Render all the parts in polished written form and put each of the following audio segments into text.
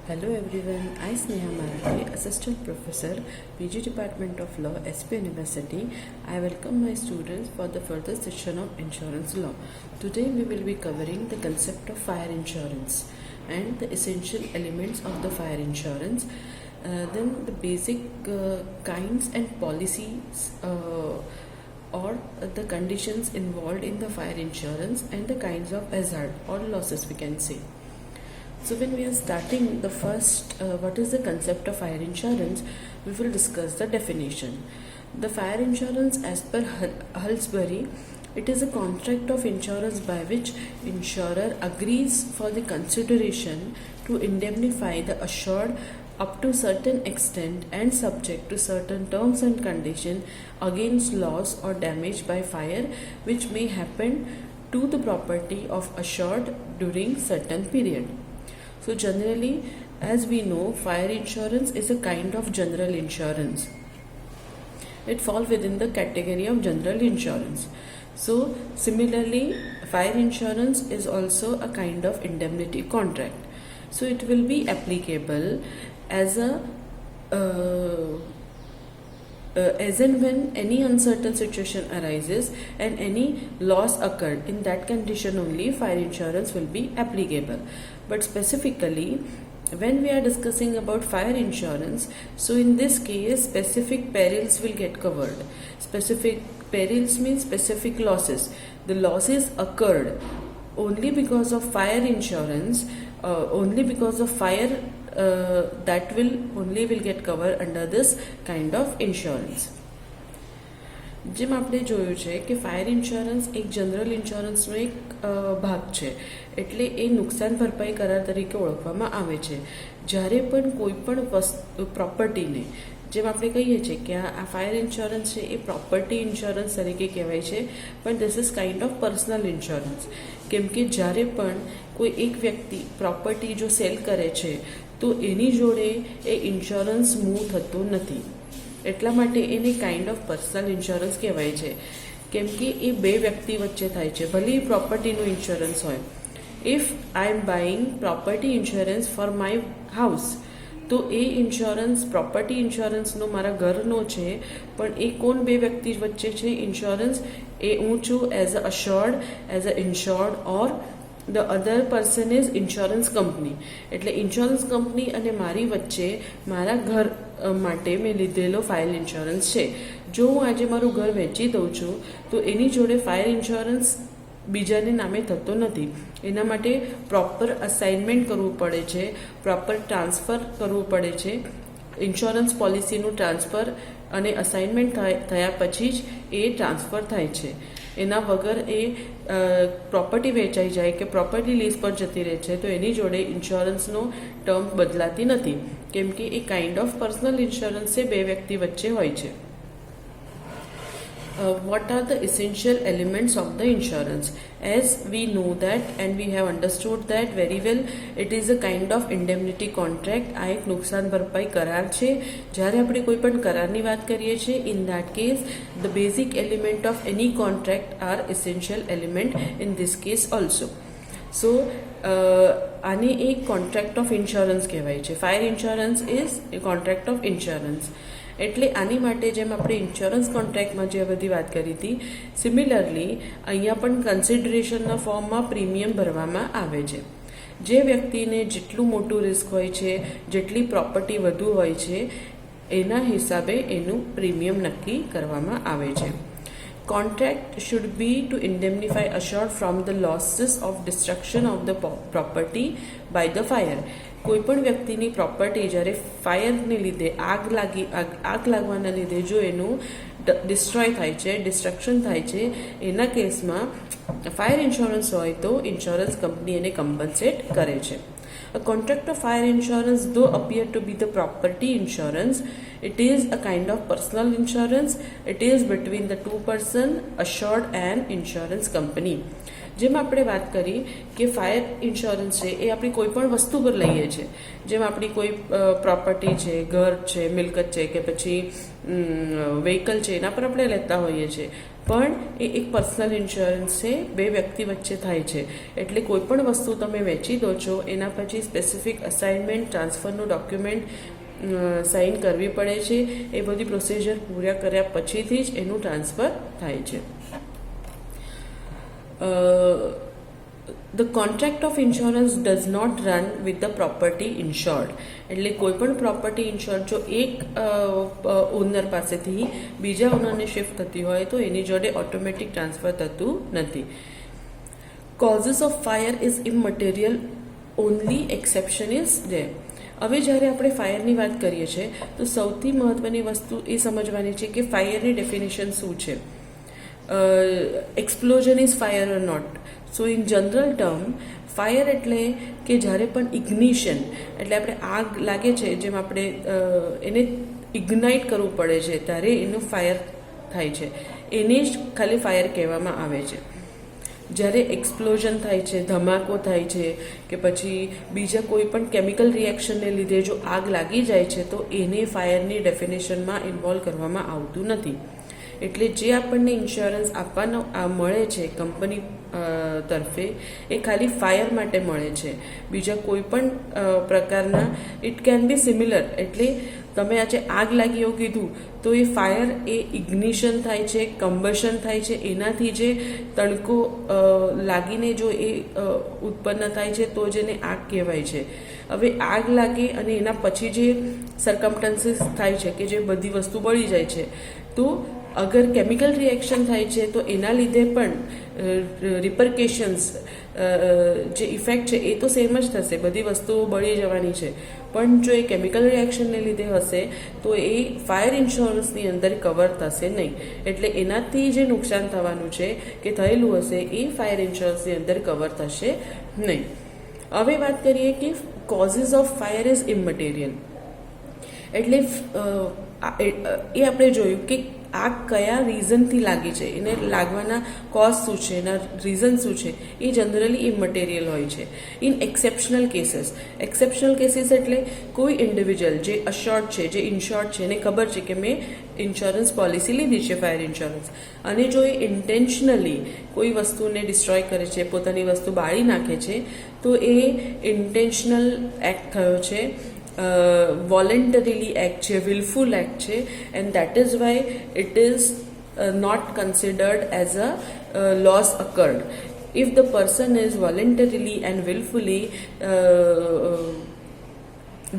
Hello everyone, I Sneha Marathi, Assistant Professor, PG Department of Law, SP University. I welcome my students for the further session of Insurance Law. Today we will be covering the concept of fire insurance and the essential elements of the fire insurance. Then the basic kinds and policies or the conditions involved in the fire insurance and the kinds of hazard or losses we can say. So when we are starting the first, what is the concept of fire insurance, we will discuss the definition. The fire insurance as per Halsbury, it is a contract of insurance by which insurer agrees for the consideration to indemnify the assured up to certain extent and subject to certain terms and conditions against loss or damage by fire which may happen to the property of assured during certain period. So generally, as we know, fire insurance is a kind of general insurance. It falls within the category of general insurance. So similarly, fire insurance is also a kind of indemnity contract. So it will be applicable as and when any uncertain situation arises and any loss occurred, in that condition only fire insurance will be applicable. But specifically, when we are discussing about fire insurance, so in this case specific perils will get covered. Specific perils means specific losses. The losses occurred only because of fire insurance, only because of fire, that will get covered under this kind of insurance. જેમ આપણે જોયું છે કે fire insurance એક general ઇન્સ્યોરન્સનો એક ભાગ છે, એટલે એ નુકસાન ભરપાઈ કરાર તરીકે ઓળખવામાં આવે છે. જ્યારે પણ કોઈ પણ પ્રોપર્ટીને, જેમ આપણે કહીએ છીએ કે આ ફાયર ઇન્સ્યોરન્સ છે એ પ્રોપર્ટી ઇન્સ્યોરન્સ તરીકે કહેવાય છે, પણ this is kind of personal insurance. કેમ કે જ્યારે પણ કોઈ એક વ્યક્તિ પ્રોપર્ટી જો સેલ કરે છે તો એની જોડે એ ઇન્સ્યોરન્સ મૂવ થતો નથી, એટલા માટે એને કાઇન્ડ ઓફ પર્સનલ ઇન્સ્યોરન્સ કહેવાય છે. કેમ કે એ બે વ્યક્તિ વચ્ચે થાય છે, ભલે એ પ્રોપર્ટીનું ઇન્સ્યોરન્સ હોય. If I am buying property insurance for my house, તો એ ઇન્સ્યોરન્સ પ્રોપર્ટી ઇન્સ્યોરન્સનો મારા ઘરનો છે, પણ એ કોણ બે વ્યક્તિ વચ્ચે છે ઇન્સ્યોરન્સ? એ હું છું as a assured, as a ઇન્શ્યોર્ડ, or the other person is insurance company. એટલે ઇન્સ્યોરન્સ કંપની અને મારી વચ્ચે મારા ઘર માટે મેં લીધેલો ફાયર ઇન્સ્યોરન્સ છે. જો હું આજે મારું ઘર વેચી દઉં છું તો એની જોડે ફાયર ઇન્સ્યોરન્સ બીજાને નામે થતો નથી. એના માટે પ્રોપર અસાઇનમેન્ટ કરવું પડે છે, પ્રોપર ટ્રાન્સફર કરવું પડે છે. ઇન્સ્યોરન્સ પોલિસીનું ટ્રાન્સફર અને અસાઇનમેન્ટ થયા પછી જ એ ટ્રાન્સફર થાય છે. એના વગર એ પ્રોપર્ટી વેચાઈ જાય કે પ્રોપર્ટી લીઝ પર જતી રહે છે તો એની જોડે ઇન્સ્યોરન્સનો ટર્મ બદલાતી નથી, કેમ કે એ કાઇન્ડ ઓફ પર્સનલ ઇન્સ્યોરન્સ એ બે વ્યક્તિ વચ્ચે હોય છે. What are the essential elements of the insurance? As we know that and we have understood that very well, it is a kind of indemnity contract. આ એક નુકસાન ભરપાઈ કરાર છે. જ્યારે આપણે કોઈ પણ કરારની વાત કરીએ છીએ, in that case the basic element of any contract are essential element in this case also. So આને એક કોન્ટ્રાક્ટ ઓફ ઇન્સ્યોરન્સ કહેવાય છે. Fire insurance is A contract of insurance. એટલે આની માટે જેમ આપણે ઇન્સ્યોરન્સ કોન્ટ્રાક્ટમાં જે બધી વાત કરી હતી, સિમિલરલી અહીંયા પણ કન્સિડરેશનના ફોર્મમાં પ્રીમિયમ ભરવામાં આવે છે. જે વ્યક્તિને જેટલું મોટું રિસ્ક હોય છે, જેટલી પ્રોપર્ટી વધુ હોય છે, એના હિસાબે એનું પ્રીમિયમ નક્કી કરવામાં આવે છે. Contract should be to indemnify assured from the losses of destruction of the property by the fire. કોઈ પણ વ્યક્તિની પ્રોપર્ટી જ્યારે ફાયરને લીધે આગ લાગવાના લીધે જો એનું ડિસ્ટ્રોય થાય છે, ડિસ્ટ્રક્શન થાય છે, એના કેસમાં ફાયર ઇન્સ્યોરન્સ હોય તો ઇન્સ્યોરન્સ કંપની એને કમ્પન્સેટ કરે છે. A contract of fire insurance, though appear to be the property insurance, it is a kind of personal insurance. It is between the two person assured and insurance company. જેમ આપણે વાત કરી કે fire insurance છે એ આપણી કોઈ પણ વસ્તુ પર લઈએ છીએ, જેમ આપણી કોઈ પ્રોપર્ટી છે, ઘર છે, મિલકત છે કે પછી વ્હીકલ છે, એના પર આપણે લેતા હોઈએ છીએ. પણ એ એક પર્સનલ ઇન્સ્યોરન્સ છે, બે વ્યક્તિ વચ્ચે થાય છે. એટલે કોઈ પણ વસ્તુ તમે વેચી દો છો એના પછી સ્પેસિફિક અસાઇનમેન્ટ, ટ્રાન્સફરનું ડોક્યુમેન્ટ સાઇન કરવી પડે છે. એ બધી પ્રોસિજર પૂરા કર્યા પછીથી જ એનું ટ્રાન્સફર થાય છે. The contract of insurance does not run with the property insured. એટલે કોઈ પણ પ્રોપર્ટી ઇન્શ્યોર જો એક ઓનર પાસેથી બીજા ઓનરને શિફ્ટ થતી હોય તો એની જોડે ઓટોમેટિક ટ્રાન્સફર થતું નથી. Causes of fire is immaterial, only exception is there. હવે જ્યારે આપણે ફાયરની વાત કરીએ છીએ તો સૌથી મહત્વની વસ્તુ એ સમજવાની છે કે ફાયરની ડેફિનેશન શું છે. Explosion is fire or not. So in general term fire એટલે કે જ્યારે પણ ઇગ્નિશન એટલે આપણે આગ લાગે છે, જેમ આપણે એને ઇગ્નાઇટ કરવું પડે છે ત્યારે એનું ફાયર થાય છે, એને જ ખાલી ફાયર કહેવામાં આવે છે. જ્યારે એક્સપ્લોઝન થાય છે, ધમાકો થાય છે કે પછી બીજા કોઈ પણ કેમિકલ રિએક્શનને લીધે જો આગ લાગી જાય છે તો એને ફાયરની ડેફિનેશનમાં ઇન્વોલ્વ કરવામાં આવતું નથી. એટલે જે આપણને ઇન્સ્યોરન્સ આપવાનો મળે છે કંપની તરફે એ ખાલી ફાયર માટે મળે છે. બીજા કોઈ પણ પ્રકારના ઇટ કેન બી સિમિલર. એટલે તમે આજે આગ લાગી એવું કીધું તો એ ફાયર એ ઇગ્નિશન થાય છે, કમ્બશન થાય છે, એનાથી જે તણકો લાગીને જો એ ઉત્પન્ન થાય છે તો જ એને આગ કહેવાય છે. હવે આગ લાગે અને એના પછી જે સરકમસ્ટન્સીસ થાય છે કે જે બધી વસ્તુ બળી જાય છે, તો અગર કેમિકલ રિએક્શન થાય છે તો એના લીધે પણ રિપરકેશન્સ જે ઇફેક્ટ છે એ તો સેમ જ થશે, બધી વસ્તુઓ બળી જવાની છે. પણ જો એ કેમિકલ રિએક્શનને લીધે હશે તો એ ફાયર ઇન્સ્યોરન્સની અંદર કવર થશે નહીં. એટલે એનાથી જે નુકસાન થવાનું છે કે થયેલું હશે એ ફાયર ઇન્સ્યોરન્સની અંદર કવર થશે નહીં. હવે વાત કરીએ કે કોઝિસ ઓફ ફાયર ઇઝ ઇમમટીરિયલ. એટલે એ આપણે જોયું કે આગ કયા રીઝનથી લાગી છે, એને લાગવાના કોઝ શું છે, એના રીઝન શું છે, એ જનરલી ઇમમટીરિયલ હોય છે. ઇન એક્સેપ્શનલ કેસીસ એટલે કોઈ ઇન્ડિવિજ્યુઅલ જે અશ્યોર્ડ છે, જે ઇન્શ્યોર્ડ છે, એને ખબર છે કે મેં ઇન્સ્યોરન્સ પોલિસી લીધી છે ફાયર ઇન્સ્યોરન્સ, અને જો એ ઇન્ટેન્શનલી કોઈ વસ્તુને ડિસ્ટ્રોય કરે છે, પોતાની વસ્તુ બાળી નાખે છે, તો એ ઇન્ટેન્શનલ એક્ટ થયો છે, વોલેન્ટરીલી એક્ટ છે, વિલફુલ એક્ટ છે, and that is why it is not considered as a loss occurred. If the person is voluntarily and willfully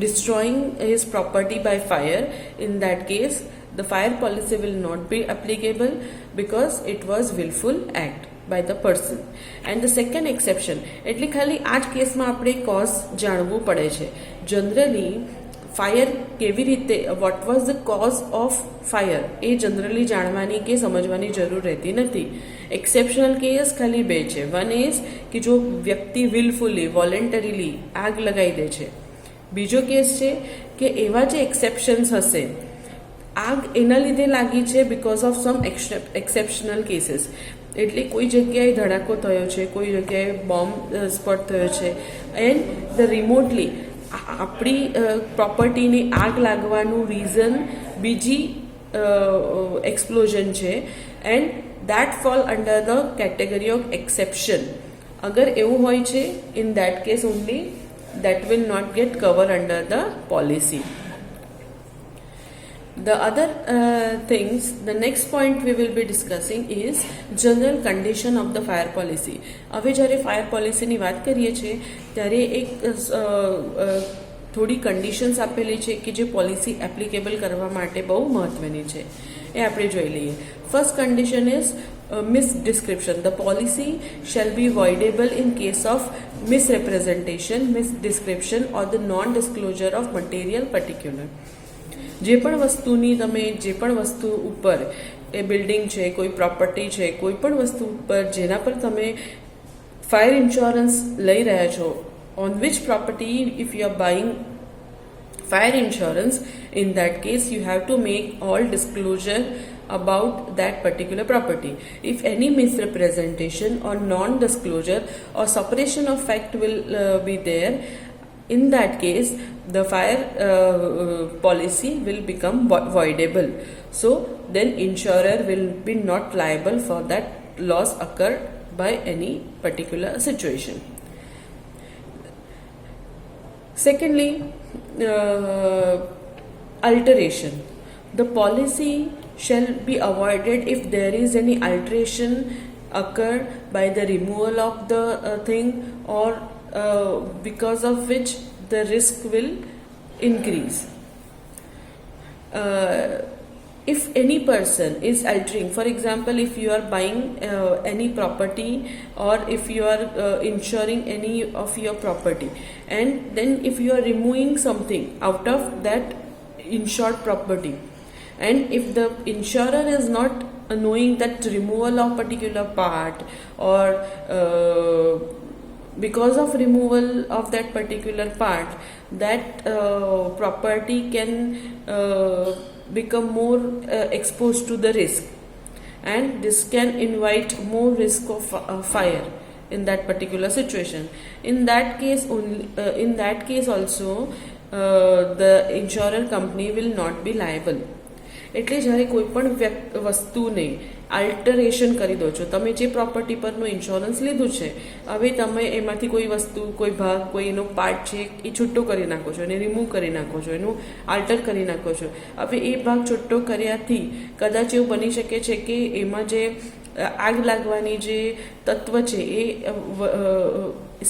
destroying his property by fire, in that case the fire policy will not be applicable because it was willful act by the person. And the second exception એટલે ખાલી આ જ કેસમાં આપણે cause જાણવું પડે છે. Generally fire કેવી રીતે, what was the cause of fire A generally જાણવાની કે સમજવાની જરૂર રહેતી નથી. એક્સેપ્શનલ કેસ ખાલી બે છે. વન ઇઝ કે જો વ્યક્તિ વિલફુલી, વોલેન્ટરીલી આગ લગાવી દે છે. બીજો કેસ છે કે એવા જે એક્સેપ્શન્સ હશે, આગ એના લીધે લાગી છે because of sum exceptional cases. એટલે કોઈ જગ્યાએ ધડાકો થયો છે, કોઈ જગ્યાએ બોમ્બ સ્પોટ થયો છે, એન્ડ ધ રિમોટલી આપણી પ્રોપર્ટીને આગ લાગવાનું રીઝન બીજી એક્સપ્લોઝન છે, and that fall under the category of exception. અગર એવું હોય છે, in that case only that will not get cover under the policy. The other things, the next point we will be discussing is general condition of the fire policy. હવે જ્યારે fire પોલિસીની વાત કરીએ છીએ ત્યારે એક થોડી કન્ડિશન્સ આપેલી છે કે જે પોલિસી એપ્લિકેબલ કરવા માટે બહુ મહત્વની છે, એ આપણે જોઈ લઈએ. First condition is misdescription. The policy shall be voidable in case of misrepresentation, misdescription or the non-disclosure of material particular. જે પણ વસ્તુની તમે જે પણ વસ્તુ ઉપર, એ બિલ્ડિંગ છે, કોઈ પ્રોપર્ટી છે, કોઈ પણ વસ્તુ ઉપર જેના પર તમે ફાયર ઇન્સ્યોરન્સ લઈ રહ્યા છો, on which property if you are buying fire insurance, in that case you have to make all disclosure about that particular property. If any misrepresentation or non-disclosure or suppression of fact will be there, in that case the fire policy will become voidable. So then insurer will be not liable for that loss occurred by any particular situation. Secondly, alteration. The policy shall be avoided if there is any alteration occurred by the removal of the thing, or because of which the risk will increase. If any person is altering, for example, if you are buying any property, or if you are insuring any of your property, and then if you are removing something out of that insured property, and if the insurer is not knowing that removal of particular part, or because of removal of that particular part, that property can become more exposed to the risk, and this can invite more risk of fire in that particular situation. In that case also the insurer company will not be liable. એટલે જ્યારે કોઈ પણ વસ્તુને આલ્ટરેશન કરી દો છો, તમે જે પ્રોપર્ટી પરનું ઇન્સ્યોરન્સ લીધું છે, હવે તમે એમાંથી કોઈ વસ્તુ, કોઈ ભાગ, કોઈ એનો પાર્ટ છે એ છૂટો કરી નાખો છો, એને રિમૂવ કરી નાખો છો, એનું આલ્ટર કરી નાખો છો. હવે એ ભાગ છૂટો કર્યાથી કદાચ એવું બની શકે છે કે એમાં જે આગ લાગવાની જે તત્વ છે એ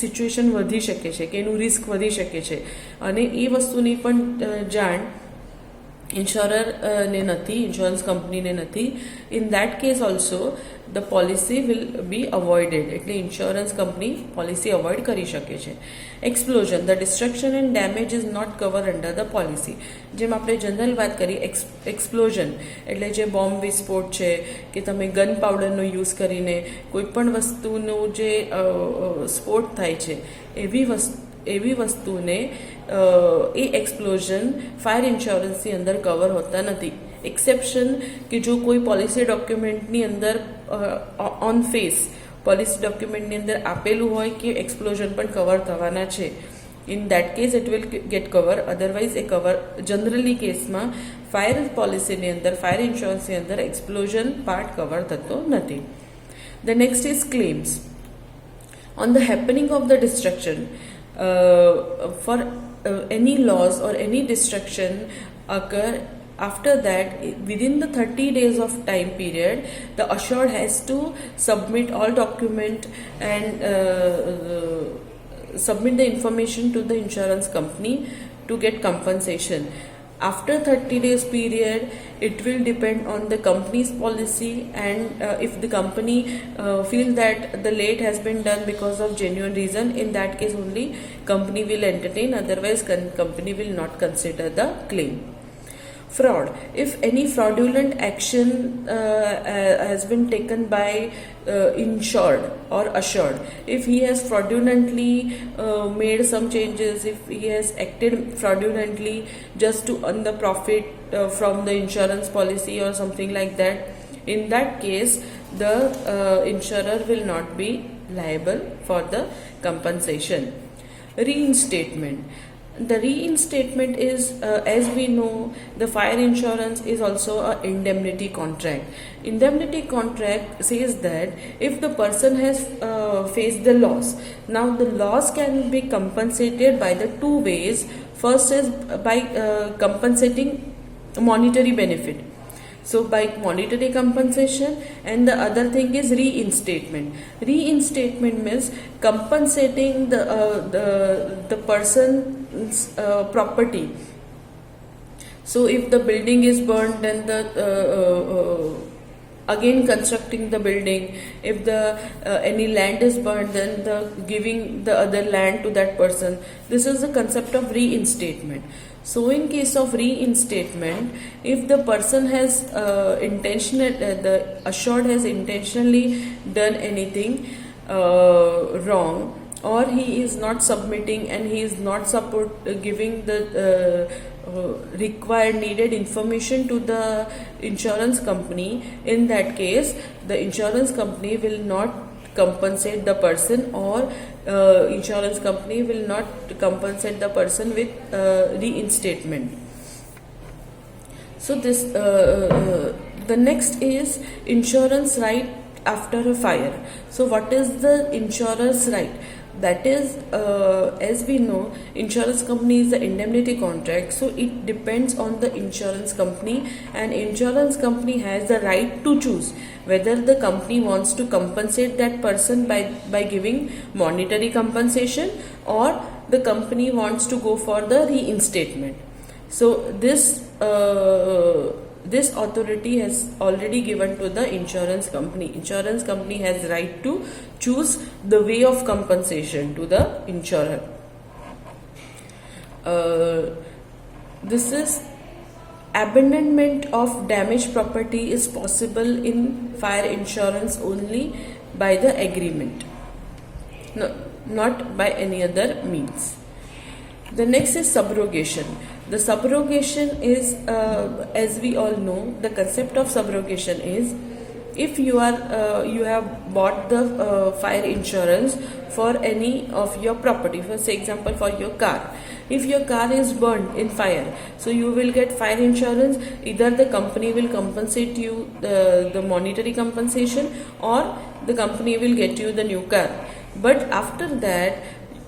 સિચ્યુએશન વધી શકે છે, કે એનું રિસ્ક વધી શકે છે, અને એ વસ્તુની પણ જાણ insurer ne nathi, insurance company ne nathi. In that case also the policy will be avoided. એટલે insurance company policy avoid કરી શકે છે. Explosion, the destruction and damage is not covered under the policy. જેમ આપણે general વાત કરી, explosion એટલે જે બોમ્બ વિસ્ફોટ છે, કે તમે ગન પાવડરનો યુઝ કરીને કોઈ પણ વસ્તુનો જે સ્ફોટ થાય છે, એવી વસ્તુને એ એક્સપ્લોઝન ફાયર ઇન્સ્યોરન્સની અંદર કવર હોતા નથી. એક્સેપ્શન કે જો કોઈ પોલિસી ડોક્યુમેન્ટની અંદર ઓન ફેસ પોલિસી ડોક્યુમેન્ટની અંદર આપેલું હોય કે એક્સપ્લોઝન પણ કવર થવાના છે, in that case it will get cover. Otherwise A cover generally કેસમાં ફાયર પોલિસીની અંદર, ફાયર ઇન્સ્યોરન્સની અંદર એક્સપ્લોઝન પાર્ટ કવર થતો નથી. The next is claims. On the happening of the destruction, for any loss or any destruction occur, after that within the 30 days of time period the assured has to submit all document and submit the information to the insurance company to get compensation. After 30 days period, it will depend on the company's policy, and if the company feel that the late has been done because of genuine reason, in that case only company will entertain, otherwise company will not consider the claim. Fraud. If any fraudulent action has been taken by insured or assured, if he has fraudulently made some changes, if he has acted fraudulently just to earn the profit from the insurance policy or something like that, in that case the insurer will not be liable for the compensation. Reinstatement. The reinstatement is, as we know, the fire insurance is also an indemnity contract. Indemnity contract says that if the person has faced the loss, now the loss can be compensated by the two ways. First is by compensating monetary benefit. So by monetary compensation, and the other thing is reinstatement. Reinstatement means compensating the person's property. So if the building is burned, then the again constructing the building. If the any land is burned, then the giving the other land to that person. This is the concept of reinstatement. So in case of reinstatement, if the person has the assured has intentionally done anything wrong, or he is not submitting and he is not giving the required needed information to the insurance company, in that case the insurance company will not compensate the person, or insurance company will not compensate the person with reinstatement. So this the next is insurance right after a fire. So what is the insurer's right? That is, as we know, insurance company is the indemnity contract, so it depends on the insurance company, and insurance company has the right to choose whether the company wants to compensate that person by giving monetary compensation, or the company wants to go for the reinstatement. So this authority has already given to the insurance company. Insurance company has right to choose the way of compensation to the insurer. This is abandonment of damaged property is possible in fire insurance only by the agreement, no, not by any other means. The next is subrogation. The subrogation is, as we all know, the concept of subrogation is, if you have bought the fire insurance for any of your property, for say example for your car. If your car is burned in fire, so you will get fire insurance. Either the company will compensate you the monetary compensation, or the company will get you the new car. But after that,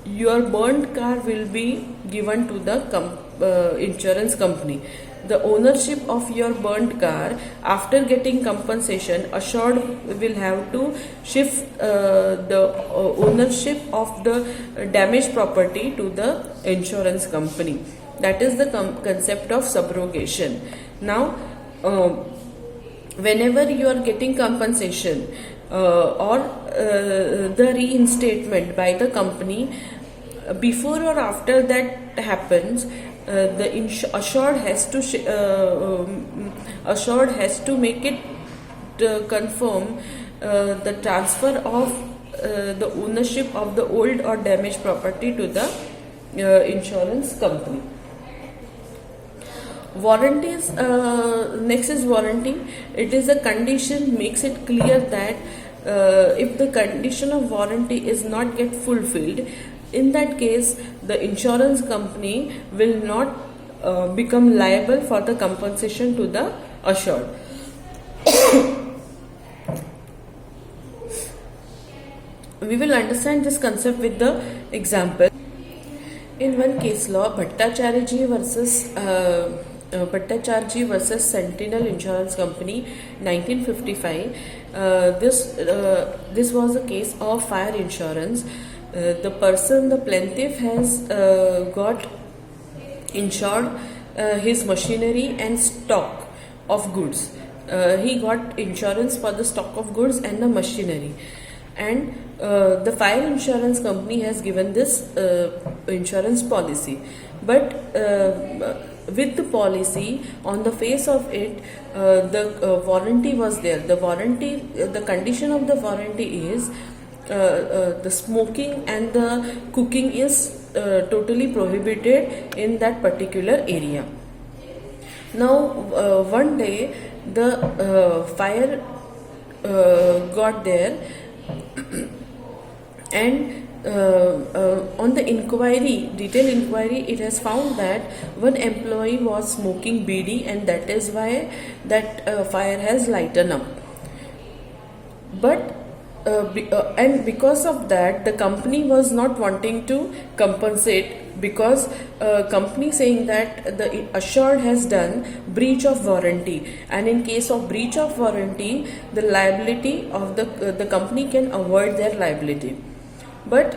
your burned car will be given to the insurance company. The ownership of your burned car, after getting compensation, assured will have to shift the ownership of the damaged property to the insurance company. That is the concept of subrogation. Now, whenever you are getting compensation or the reinstatement by the company, before or after that happens, the assured has to make it confirm the transfer of the ownership of the old or damaged property to the insurance company. Warranties, next is warranty. It is a condition, makes it clear that if the condition of warranty is not get fulfilled, in that case the insurance company will not become liable for the compensation to the assured. We will understand this concept with the example. In one case law, Bhattacharya versus Sentinel Insurance Company, 1955. This was a case of fire insurance. The plaintiff has got insured his machinery and stock of goods. He got insurance for the stock of goods and the machinery, and the fire insurance company has given this insurance policy. But with the policy, on the face of it, the warranty was there. The condition of the warranty is the smoking and the cooking is totally prohibited in that particular area. Now, one day the fire got there, and on the detailed inquiry, it has found that one employee was smoking bidi, and that is why that fire has lightened up. But and because of that, the company was not wanting to compensate, because company saying that the assured has done breach of warranty, and in case of breach of warranty, the liability of the company can avoid their liability. But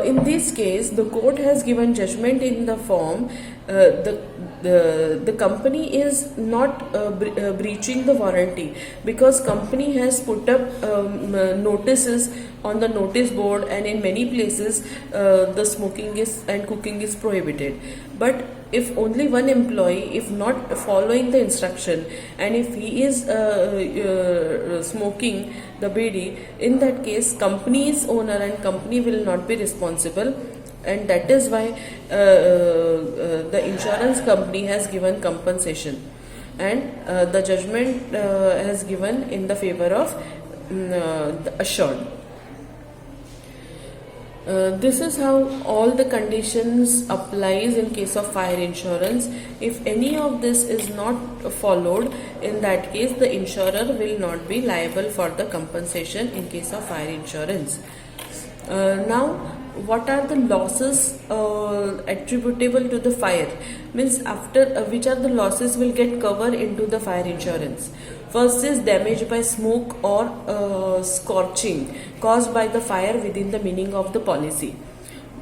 in this case, the court has given judgment in the form the company is not breaching the warranty, because company has put up notices on the notice board, and in many places the smoking is and cooking is prohibited. But if only one employee, if not following the instruction, and if he is smoking the bidi, in that case company's owner and company will not be responsible, and that is why the insurance company has given compensation, and the judgment has given in the favor of the assured. This is how all the conditions applies in case of fire insurance. If any of this is not followed, in that case the insurer will not be liable for the compensation in case of fire insurance. Now, what are the losses attributable to the fire? Means after which are the losses will get covered into the fire insurance. First is damage by smoke or scorching caused by the fire within the meaning of the policy.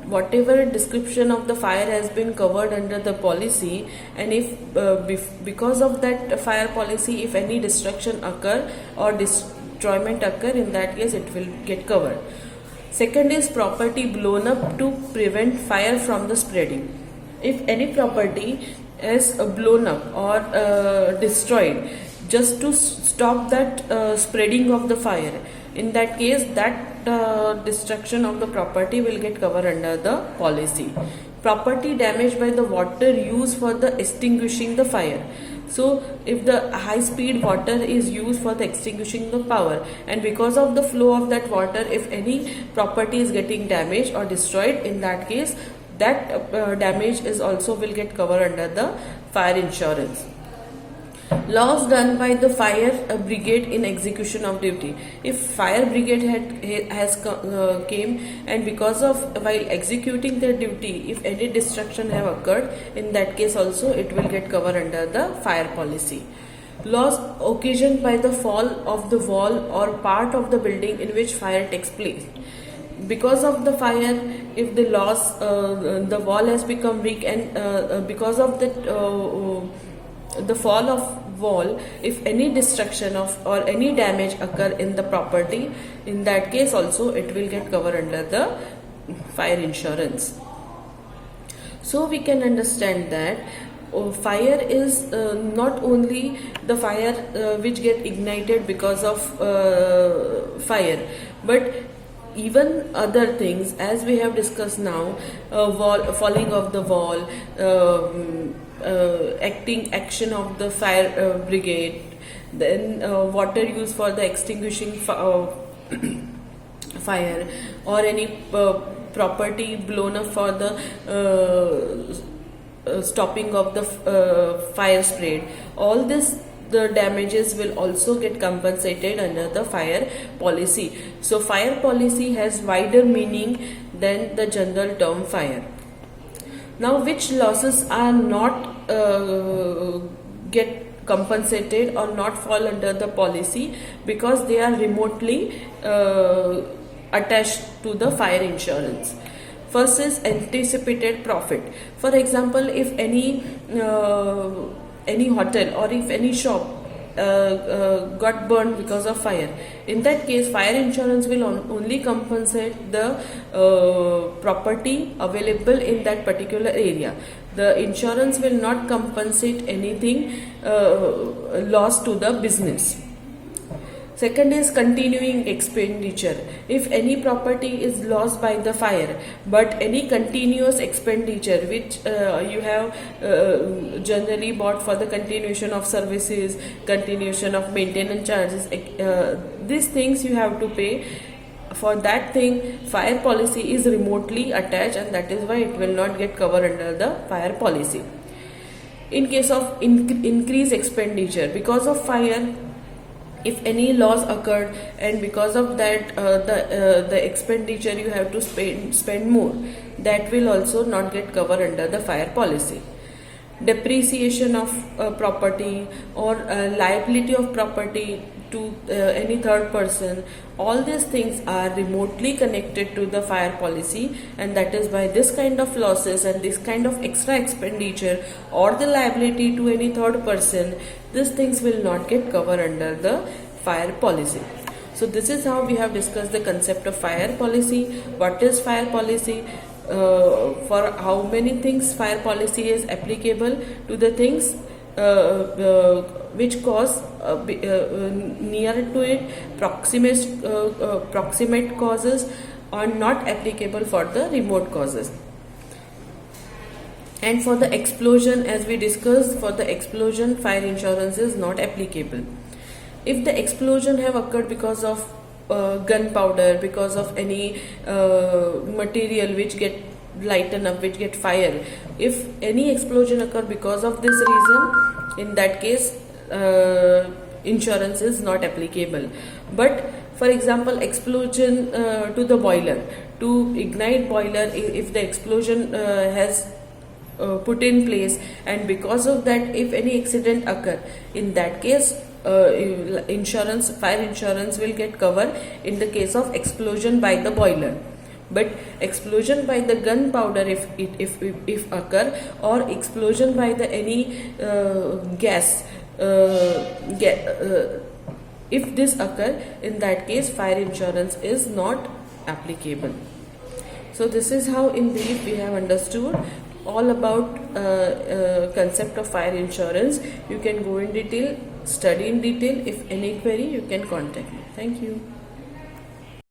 Whatever description of the fire has been covered under the policy, and if because of that fire policy, if any destruction occur or destroyment occur, in that case it will get covered. Second is property blown up to prevent fire from the spreading. If any property is blown up or destroyed just to stop that spreading of the fire, in that case that destruction of the property will get covered under the policy. Property damaged by the water used for the extinguishing the fire. So if the high speed water is used for the extinguishing the power, and because of the flow of that water, if any property is getting damaged or destroyed, in that case that damage is also will get covered under the fire insurance. Loss done by the fire brigade in execution of duty. If fire brigade has came, and because of while executing their duty, if any destruction have occurred, in that case also it will get covered under the fire policy. Loss occasioned by the fall of the wall or part of the building in which fire takes place. Because of the fire, if the loss the wall has become weak, and because of the fall of wall, if any destruction of or any damage occur in the property, in that case also it will get covered under the fire insurance. So we can understand that fire is not only the fire which get ignited because of fire, but even other things, as we have discussed now, falling of the wall, action of the fire brigade, then water used for the extinguishing fire, or any property blown up for the stopping of the fire spread. All this, the damages will also get compensated under the fire policy. So fire policy has wider meaning than the general term fire. Now, which losses are not get compensated or not fall under the policy because they are remotely attached to the fire insurance? First is anticipated profit. For example, if any hotel or if any shop got burned because of fire, in that case fire insurance will only compensate the property available in that particular area. The insurance will not compensate anything lost to the business. Second is continuing expenditure. If any property is lost by the fire, but any continuous expenditure which you have generally bought for the continuation of services, continuation of maintenance charges, these things you have to pay. For that thing, fire policy is remotely attached, and that is why it will not get covered under the fire policy. In case of increased expenditure because of fire, if any loss occurred and because of that the expenditure you have to spend more, that will also not get covered under the fire policy. Depreciation of property or liability of property to any third person, all these things are remotely connected to the fire policy, and that is why this kind of losses and this kind of extra expenditure or the liability to any third person, these things will not get covered under the fire policy. So this is how we have discussed the concept of fire policy. What is fire policy? For how many things fire policy is applicable to the things which cause near to it, proximate causes are not applicable for the remote causes. And for the explosion, as we discussed, for the explosion fire insurance is not applicable. If the explosion have occurred because of gunpowder, because of any material which get lighten up, which get fire, if any explosion occur because of this reason, in that case insurance is not applicable. But for example, explosion to the boiler, to ignite boiler, if the explosion has put in place, and because of that if any accident occur, in that case insurance, fire insurance will get covered in the case of explosion by the boiler. But explosion by the gunpowder, if occur, or explosion by the any gas, if this occur, in that case fire insurance is not applicable. So this is how in brief we have understood all about concept of fire insurance. You can go in detail, study in detail. If any query, you can contact me. Thank you.